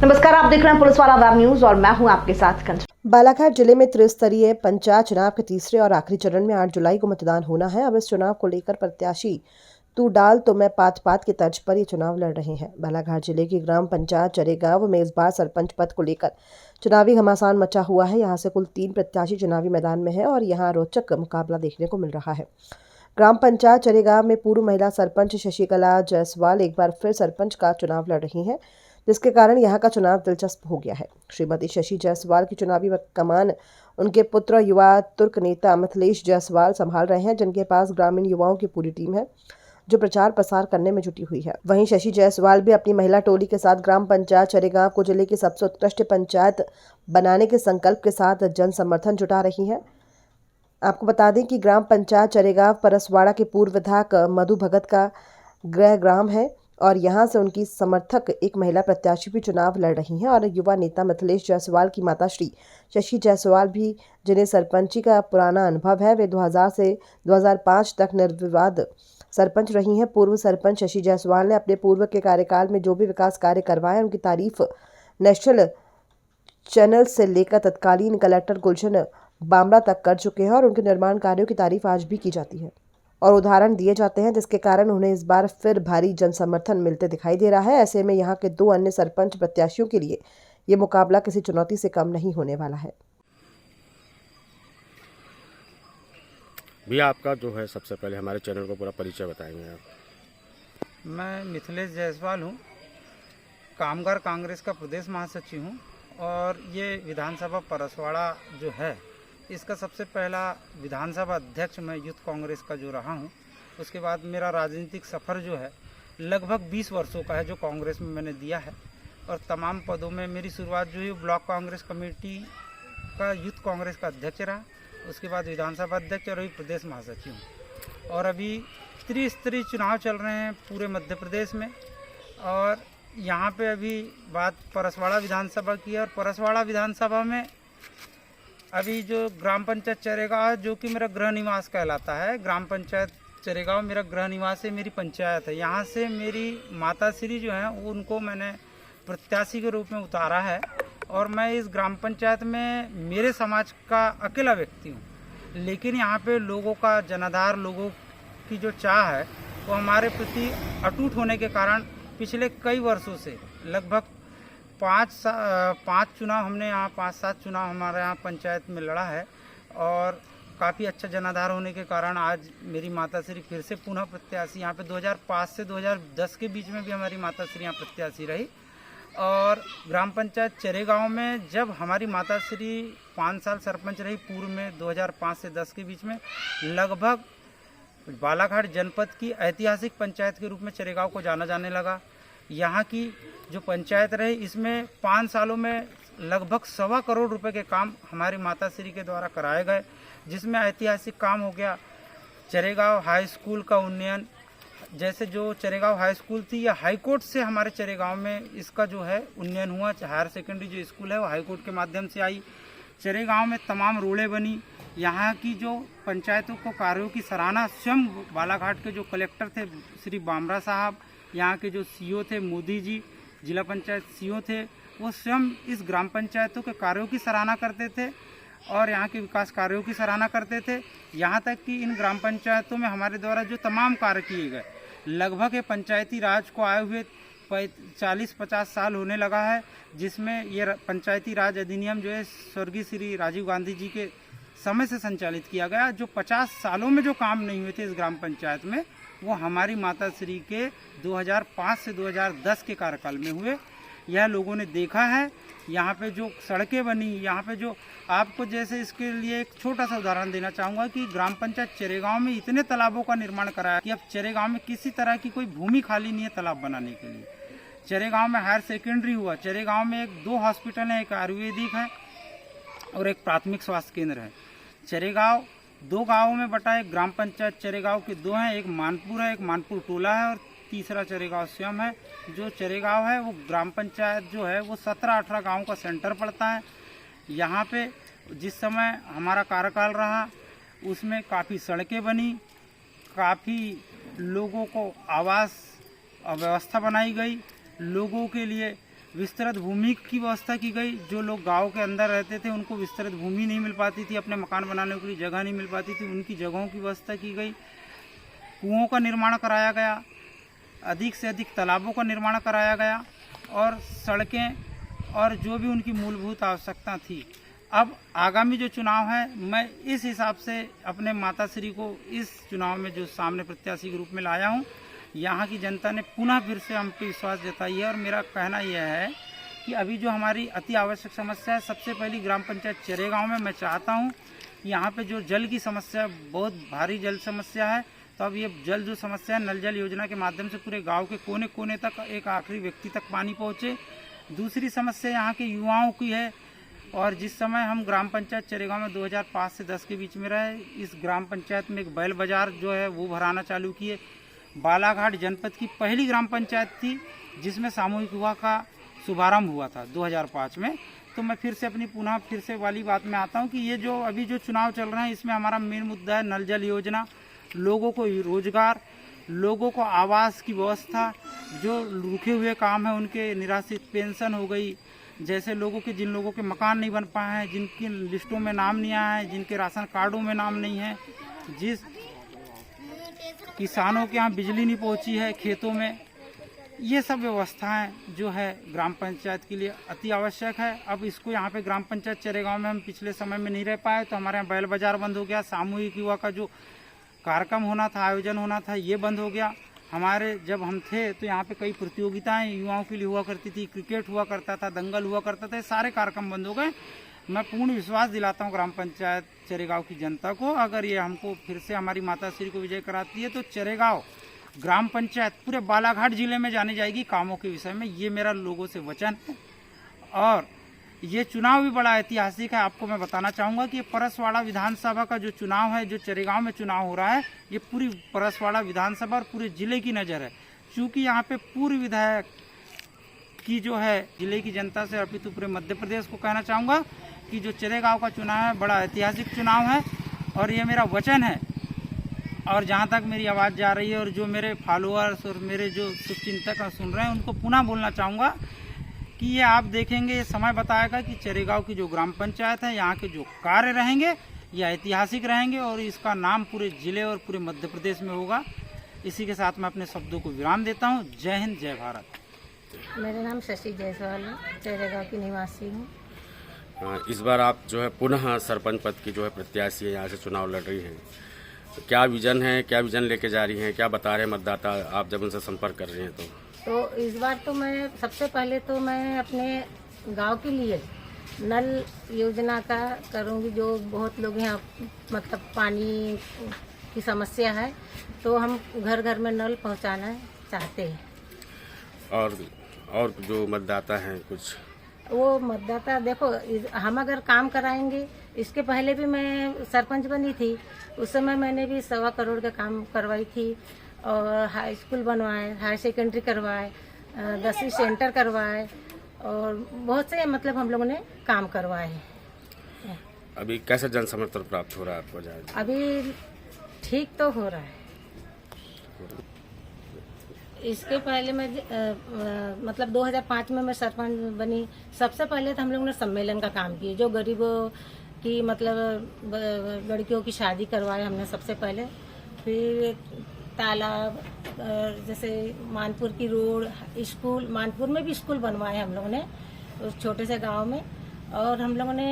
नमस्कार, आप देख रहे हैं पुलिस वाला वेब न्यूज और मैं हूं आपके साथ कंचन। बालाघाट जिले में त्रिस्तरीय पंचायत चुनाव के तीसरे और आखिरी चरण में 8 जुलाई को मतदान होना है। अब इस चुनाव को लेकर प्रत्याशी तू डाल तो मैं पात पात की तर्ज पर ये चुनाव लड़ रहे हैं। बालाघाट जिले की ग्राम पंचायत चरेगांव में इस बार सरपंच पद को लेकर चुनावी घमासान मचा हुआ है। यहाँ से कुल 3 प्रत्याशी चुनावी मैदान में है और यहाँ रोचक मुकाबला देखने को मिल रहा है। ग्राम पंचायत चरेगांव में पूर्व महिला सरपंच शशिकला जायसवाल एक बार फिर सरपंच का चुनाव लड़ रही हैं, जिसके कारण यहाँ का चुनाव दिलचस्प हो गया है। श्रीमती शशि जायसवाल की चुनावी कमान उनके पुत्र युवा तुर्क नेता मिथिलेश जायसवाल संभाल रहे हैं, जिनके पास ग्रामीण युवाओं की पूरी टीम है जो प्रचार प्रसार करने में जुटी हुई है। वहीं शशि जायसवाल भी अपनी महिला टोली के साथ ग्राम पंचायत चरेगांव को जिले की सबसे उत्कृष्ट पंचायत बनाने के संकल्प के साथ जन समर्थन जुटा रही हैं। आपको बता दें कि ग्राम पंचायत चरेगांव परसवाड़ा के पूर्व विधायक मधु भगत का गृह ग्राम है और यहां से उनकी समर्थक एक महिला प्रत्याशी भी चुनाव लड़ रही हैं और युवा नेता मिथिलेश जायसवाल की माता श्री शशि जायसवाल भी, जिन्हें सरपंची का पुराना अनुभव है, वे 2000 से 2005 तक निर्विवाद सरपंच रही हैं। पूर्व सरपंच शशि जायसवाल ने अपने पूर्व के कार्यकाल में जो भी विकास कार्य करवाए उनकी तारीफ नेशनल चैनल से लेकर तत्कालीन कलेक्टर गुलशन बामरा तक कर चुके हैं और उनके निर्माण कार्यों की तारीफ आज भी की जाती है और उदाहरण दिए जाते हैं, जिसके कारण उन्हें इस बार फिर भारी जन समर्थन मिलते दिखाई दे रहा है। ऐसे में यहाँ के 2 अन्य सरपंच प्रत्याशियों के लिए ये मुकाबला किसी चुनौती से कम नहीं होने वाला है। भैया, आपका जो है सबसे पहले हमारे चैनल को पूरा परिचय बताएंगे आप। मैं मिथिलेश जायसवाल हूँ, कामगार कांग्रेस का प्रदेश महासचिव हूँ और ये विधानसभा परसवाड़ा जो है इसका सबसे पहला विधानसभा अध्यक्ष मैं यूथ कांग्रेस का जो रहा हूँ। उसके बाद मेरा राजनीतिक सफ़र जो है लगभग 20 वर्षों का है जो कांग्रेस में मैंने दिया है और तमाम पदों में मेरी शुरुआत जो है ब्लॉक कांग्रेस कमेटी का यूथ कांग्रेस का अध्यक्ष रहा, उसके बाद विधानसभा अध्यक्ष और अभी प्रदेश महासचिव हूँ। और अभी त्रिस्तरीय चुनाव चल रहे हैं पूरे मध्य प्रदेश में और यहाँ पे अभी बात परसवाड़ा विधानसभा की है और परसवाड़ा विधानसभा में अभी जो ग्राम पंचायत चरेगांव है जो कि मेरा गृह निवास कहलाता है। ग्राम पंचायत चरेगांव मेरा गृह निवास है, मेरी पंचायत है। यहाँ से मेरी माता श्री जो हैं उनको मैंने प्रत्याशी के रूप में उतारा है और मैं इस ग्राम पंचायत में मेरे समाज का अकेला व्यक्ति हूँ, लेकिन यहाँ पे लोगों का जनाधार, लोगों की जो चाह है वो हमारे प्रति अटूट होने के कारण पिछले कई वर्षों से लगभग 5 चुनाव हमने यहाँ 5-7 चुनाव हमारे यहाँ पंचायत में लड़ा है और काफ़ी अच्छा जनाधार होने के कारण आज मेरी माताश्री फिर से पुनः प्रत्याशी यहाँ पे 2005 से 2010 के बीच में भी हमारी माताश्री यहाँ प्रत्याशी रही। और ग्राम पंचायत चरेगांव में जब हमारी माताश्री 5 साल सरपंच रही पूर्व में 2005 से 10 के बीच में, लगभग बालाघाट जनपद की ऐतिहासिक पंचायत के रूप में चरेगांव को जाना जाने लगा। यहाँ की जो पंचायत रही इसमें 5 सालों में लगभग 1.25 करोड़ रुपए के काम हमारी माताश्री के द्वारा कराए गए, जिसमें ऐतिहासिक काम हो गया चरेगांव हाई स्कूल का उन्नयन। जैसे जो चरेगांव हाई स्कूल थी या हाई कोर्ट से हमारे चरेगांव में इसका जो है उन्नयन हुआ। हायर सेकेंडरी जो स्कूल है वो हाई कोर्ट के माध्यम से आई। चरेगांव में तमाम रोडें बनी। यहाँ की जो पंचायतों को कार्यों की सराहना स्वयं बालाघाट के जो कलेक्टर थे श्री बामरा साहब, यहाँ के जो सीओ थे मोदी जी, जिला पंचायत सीओ थे, वो स्वयं इस ग्राम पंचायतों के कार्यों की सराहना करते थे और यहाँ के विकास कार्यों की सराहना करते थे। यहाँ तक कि इन ग्राम पंचायतों में हमारे द्वारा जो तमाम कार्य किए गए, लगभग ये पंचायती राज को आए हुए 40-50 साल होने लगा है, जिसमें ये पंचायती राज अधिनियम जो है स्वर्गीय श्री राजीव गांधी जी के समय से संचालित किया गया। जो 50 सालों में जो काम नहीं हुए थे इस ग्राम पंचायत में, वो हमारी माताश्री के 2005 से 2010 के कार्यकाल में हुए। यह लोगों ने देखा है। यहाँ पे जो सड़कें बनी, यहाँ पे जो आपको जैसे इसके लिए एक छोटा सा उदाहरण देना चाहूँगा कि ग्राम पंचायत चरेगांव में इतने तालाबों का निर्माण कराया कि अब चरेगांव में किसी तरह की कोई भूमि खाली नहीं है तालाब बनाने के लिए। चरेगांव में हायर सेकेंडरी हुआ। चरेगांव में 2 हॉस्पिटल हैं, एक आयुर्वेदिक है और एक प्राथमिक स्वास्थ्य केंद्र है। चरेगांव 2 गाँवों में बटा है। ग्राम पंचायत चरेगांव के 2 हैं, एक मानपुर है, एक मानपुर टोला है और तीसरा चरेगांव स्वयं है। जो चरेगांव है वो ग्राम पंचायत जो है वो 17-18 गाँव का सेंटर पड़ता है। यहाँ पे जिस समय हमारा कार्यकाल रहा उसमें काफ़ी सड़कें बनी, काफ़ी लोगों को आवास व्यवस्था बनाई गई, लोगों के लिए विस्तृत भूमि की व्यवस्था की गई। जो लोग गांव के अंदर रहते थे उनको विस्तृत भूमि नहीं मिल पाती थी, अपने मकान बनाने के लिए जगह नहीं मिल पाती थी, उनकी जगहों की व्यवस्था की गई। कुओं का निर्माण कराया गया, अधिक से अधिक तालाबों का निर्माण कराया गया और सड़कें और जो भी उनकी मूलभूत आवश्यकता थी। अब आगामी जो चुनाव है, मैं इस हिसाब से अपने माताश्री को इस चुनाव में जो सामने प्रत्याशी के रूप में लाया हूँ। यहाँ की जनता ने पुनः फिर से हम पे विश्वास जताई है और मेरा कहना यह है कि अभी जो हमारी अति आवश्यक समस्या है, सबसे पहली ग्राम पंचायत चरेगांव में मैं चाहता हूँ यहाँ पे जो जल की समस्या, बहुत भारी जल समस्या है, तो अब ये जल जो समस्या है, नल जल योजना के माध्यम से पूरे गांव के कोने कोने तक, एक आखिरी व्यक्ति तक पानी पहुँचे। दूसरी समस्या यहाँ के युवाओं की है, और जिस समय हम ग्राम पंचायत चरेगांव में 2005 से 10 के बीच में रहे, इस ग्राम पंचायत में एक बैल बाजार जो है वो भराना चालू किए। बालाघाट जनपद की पहली ग्राम पंचायत थी जिसमें सामूहिक विवाह का शुभारंभ हुआ था 2005 में। तो मैं फिर से वाली बात में आता हूँ कि ये जो अभी जो चुनाव चल रहे हैं, इसमें हमारा मेन मुद्दा है नल जल योजना, लोगों को रोजगार, लोगों को आवास की व्यवस्था, जो रुके हुए काम है उनके निराश्रित पेंशन हो गई, जैसे जिन लोगों के मकान नहीं बन पाए हैं, जिनकी लिस्टों में नाम नहीं आया है, जिनके राशन कार्डों में नाम नहीं है, जिस किसानों के यहाँ बिजली नहीं पहुंची है खेतों में, ये सब व्यवस्थाएं जो है ग्राम पंचायत के लिए अति आवश्यक है। अब इसको यहाँ पे ग्राम पंचायत चरेगांव में हम पिछले समय में नहीं रह पाए, तो हमारे यहाँ बैल बाजार बंद हो गया, सामूहिक युवा का जो कार्यक्रम होना था, आयोजन होना था, ये बंद हो गया। हमारे जब हम थे तो यहाँ पे कई प्रतियोगिताएं युवाओं के लिए हुआ करती थी, क्रिकेट हुआ करता था, दंगल हुआ करता था, सारे कार्यक्रम बंद हो गए। मैं पूर्ण विश्वास दिलाता हूँ ग्राम पंचायत चरेगांव की जनता को, अगर ये हमको फिर से हमारी माताश्री को विजय कराती है तो चरेगांव ग्राम पंचायत पूरे बालाघाट जिले में जानी जाएगी कामों के विषय में। ये मेरा लोगों से वचन है। और ये चुनाव भी बड़ा ऐतिहासिक है। आपको मैं बताना चाहूँगा कि ये परसवाड़ा विधानसभा का जो चुनाव है, जो चरेगांव में चुनाव हो रहा है, ये पूरी परसवाड़ा विधानसभा और पूरे जिले की नज़र है। चूँकि यहाँ पे पूर्व विधायक की जो है जिले की जनता से अपितु पूरे मध्य प्रदेश को कहना चाहूँगा कि जो चरेगांव का चुनाव है बड़ा ऐतिहासिक चुनाव है और ये मेरा वचन है। और जहाँ तक मेरी आवाज़ जा रही है और जो मेरे फॉलोअर्स और मेरे जो शुभचिंतक सुन रहे हैं, उनको पुनः बोलना चाहूँगा कि ये आप देखेंगे, ये समय बताएगा कि चरेगांव की जो ग्राम पंचायत है, यहाँ के जो कार्य रहेंगे ये ऐतिहासिक रहेंगे और इसका नाम पूरे जिले और पूरे मध्य प्रदेश में होगा। इसी के साथ मैं अपने शब्दों को विराम देता हूँ। जय हिंद, जय भारत। मेरा नाम शशि जायसवाल है, चरेगांव की निवासी हूँ। इस बार आप जो है पुनः सरपंच पद की जो है प्रत्याशी है, यहाँ से चुनाव लड़ रही हैं, तो क्या विजन है, क्या विजन लेके जा रही हैं, क्या बता रहे हैं मतदाता आप जब उनसे संपर्क कर रहे हैं? तो इस बार तो मैं सबसे पहले तो मैं अपने गांव के लिए नल योजना का करूँगी। जो बहुत लोग यहाँ मतलब पानी की समस्या है, तो हम घर घर में नल पहुँचाना चाहते हैं। और जो मतदाता हैं कुछ वो मतदाता देखो, हम अगर काम कराएंगे, इसके पहले भी मैं सरपंच बनी थी, उस समय मैंने भी 1.25 करोड़ का काम करवाई थी और हाई स्कूल बनवाए, हाई सेकेंडरी करवाए, 10वीं सेंटर करवाए और बहुत से मतलब हम लोगों ने काम करवाए हैं। अभी कैसे जन समर्थन प्राप्त हो रहा है आपको? जाए अभी ठीक तो हो रहा है। इसके पहले मैं मतलब 2005 में मैं सरपंच बनी। सबसे पहले तो हम लोगों ने सम्मेलन का काम किया, जो गरीबों की मतलब लड़कियों की शादी करवाए हमने सबसे पहले। फिर तालाब, जैसे मानपुर की रोड, स्कूल, मानपुर में भी स्कूल बनवाए हम लोगों ने उस छोटे से गांव में। और हम लोगों ने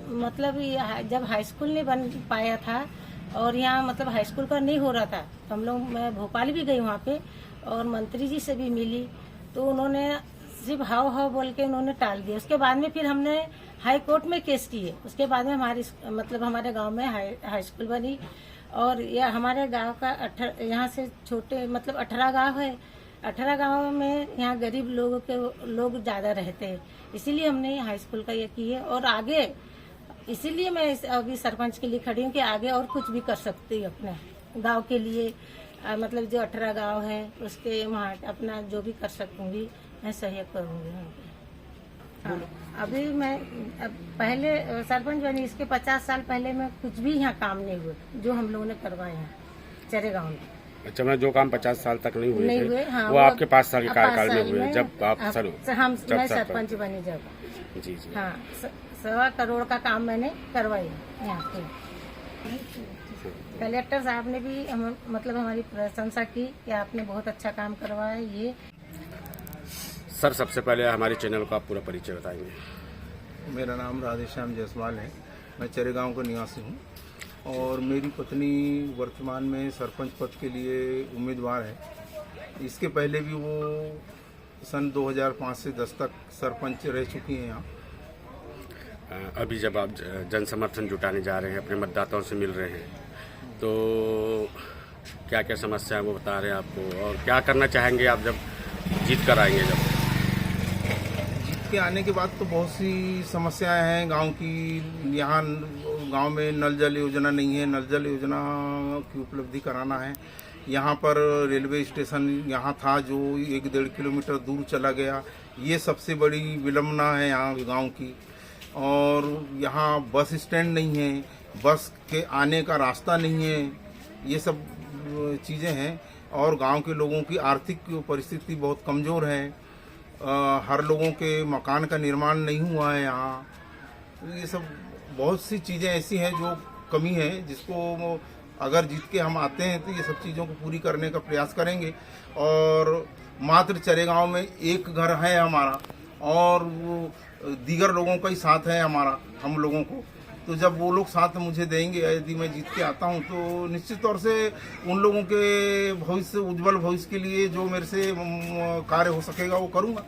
मतलब जब हाई स्कूल नहीं बन पाया था और यहाँ मतलब हाई स्कूल का नहीं हो रहा था, तो हम लोग, मैं भोपाल भी गई वहाँ पे और मंत्री जी से भी मिली, तो उन्होंने सिर्फ हाव हाव बोल के उन्होंने टाल दिया। उसके बाद में फिर हमने हाई कोर्ट में केस किए। उसके बाद में हमारे गांव में हाई स्कूल बनी। और यह हमारे गांव का यहाँ से छोटे मतलब 18 गांव है। 18 गांव में यहाँ गरीब लोग ज़्यादा रहते हैं, इसीलिए हमने हाई स्कूल का ये किए। और आगे इसीलिए मैं अभी सरपंच के लिए खड़ी हूँ कि आगे और कुछ भी कर सकती हूँ अपने गाँव के लिए। मतलब जो 18 गांव है उसके वहाँ अपना जो भी कर सकूँगी मैं सहयोग करूँगी। हाँ, अभी मैं पहले सरपंच बनी, इसके 50 साल पहले मैं कुछ भी यहाँ काम नहीं हुए जो हम लोगों ने करवाए हैं चरेगांव में। अच्छा, मैं जो काम 50 साल तक नहीं नहीं हुए हुए, थे हाँ, वो आपके 5 साल के अब कार्यकाल 5 में साल हुए में जब आप मैं सरपंच बनी जब। जी जी। हाँ, 1.25 करोड़ का काम मैंने करवाई यहाँ पे। कलेक्टर साहब ने भी मतलब हमारी प्रशंसा की कि आपने बहुत अच्छा काम करवाया। ये सर, सबसे पहले हमारे चैनल को आप पूरा परिचय बताएंगे। मेरा नाम राधेश्याम जायसवाल है। मैं चरेगांव का निवासी हूँ और मेरी पत्नी वर्तमान में सरपंच पद के लिए उम्मीदवार है। इसके पहले भी वो सन 2005 से 10 तक सरपंच रह चुकी हैं यहाँ। अभी जब आप जन समर्थन जुटाने जा रहे हैं, अपने मतदाताओं से मिल रहे हैं, तो क्या क्या समस्या है वो बता रहे हैं आपको, और क्या करना चाहेंगे आप जब जीत कर आएंगे? जब जीत के आने के बाद तो बहुत सी समस्याएं हैं गांव की। यहाँ गांव में नल जल योजना नहीं है, नल जल योजना की उपलब्धि कराना है। यहाँ पर रेलवे स्टेशन यहाँ था जो 1-1.5 किलोमीटर दूर चला गया, ये सबसे बड़ी विलंबना है यहाँ गांव की। और यहाँ बस स्टैंड नहीं है, बस के आने का रास्ता नहीं है, ये सब चीज़ें हैं। और गांव के लोगों की आर्थिक परिस्थिति बहुत कमज़ोर है। हर लोगों के मकान का निर्माण नहीं हुआ है यहाँ। ये सब बहुत सी चीज़ें ऐसी हैं जो कमी है, जिसको अगर जीत के हम आते हैं तो ये सब चीज़ों को पूरी करने का प्रयास करेंगे। और मात्र चरेगांव में एक घर है हमारा, और वो दीगर लोगों का ही साथ है हमारा, हम लोगों को। तो जब वो लोग साथ मुझे देंगे, यदि मैं जीत के आता हूं, तो निश्चित तौर से उन लोगों के भविष्य, उज्जवल भविष्य के लिए जो मेरे से कार्य हो सकेगा वो करूंगा।